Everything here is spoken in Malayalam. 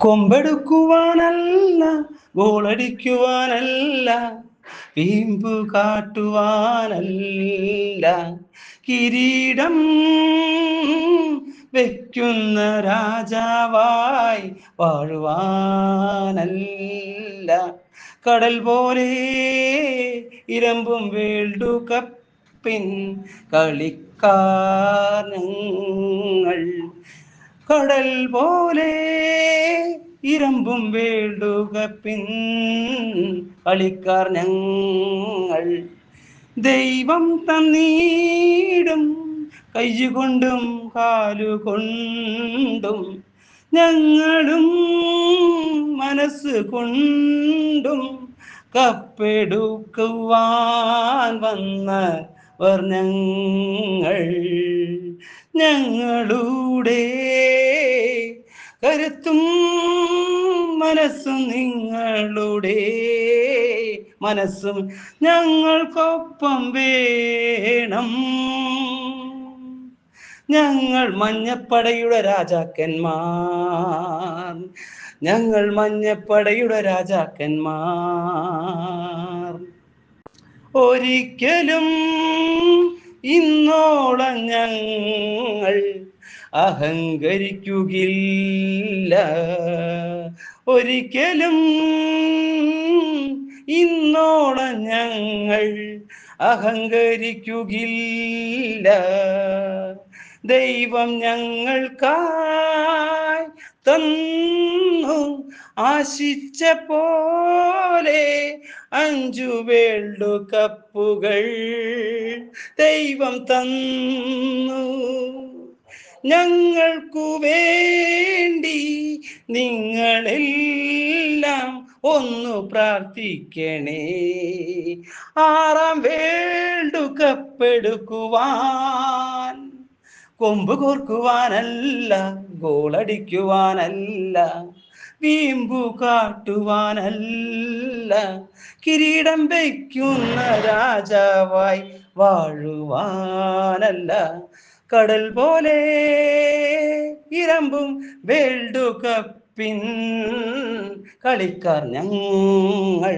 കൊമ്പെടുക്കുവാനല്ല, ഗോളടിക്കുവാനല്ല, വീമ്പു കാട്ടുവാനല്ല, കിരീടം വെക്കുന്ന രാജാവായി വാഴുവാനല്ല, കടൽ പോലെ ഇരമ്പും വേൾഡ് കപ്പിൻ കളിക്കാർ ഞങ്ങൾ. കടൽ പോലെ ഇരമ്പും വേൾഡ് കപ്പിൻ കളിക്കാർ ഞങ്ങൾ. ദൈവം തന്നീടും കൈകൊണ്ടും കാലുകൊണ്ടും ഞങ്ങളും മനസ്സുകൊണ്ടും കപ്പെടുക്കുവാൻ വന്നവർ ഞങ്ങൾ. ഞങ്ങളുടെ കരുത്തും മനസ്സും നിങ്ങളുടെ മനസ്സും ഞങ്ങൾക്കൊപ്പം വേണം. ഞങ്ങൾ മഞ്ഞപ്പടയുടെ രാജാക്കന്മാർ, ഞങ്ങൾ മഞ്ഞപ്പടയുടെ രാജാക്കന്മാർ. ഒരിക്കലും ഇന്നോളം ഞങ്ങൾ അഹങ്കരിക്കുകയില്ല, ഒരിക്കലും ഇന്നോളം ഞങ്ങൾ അഹങ്കരിക്കുകയില്ല. ദൈവം ഞങ്ങൾക്കായി തന്നു ആശിച്ച പോലെ 5 വേൾഡ് കപ്പുകൾ ദൈവം തന്നു ഞങ്ങൾക്കു വേണ്ടി. നിങ്ങളെല്ലാം ഒന്ന് പ്രാർത്ഥിക്കണേ, 6ാം വേൾഡ് കപ്പ് എടുക്കുവാൻ. കൊമ്പ് കോർക്കുവാനല്ല, ഗോളടിക്കുവാനല്ല, വീമ്പു കാട്ടുവാനല്ല, കിരീടം വയ്ക്കുന്ന രാജാവായി വാഴുവാനല്ല, കടൽ പോലെ ഇരമ്പും വേൾഡ് കപ്പിൻ കളിക്കാർ ഞങ്ങൾ.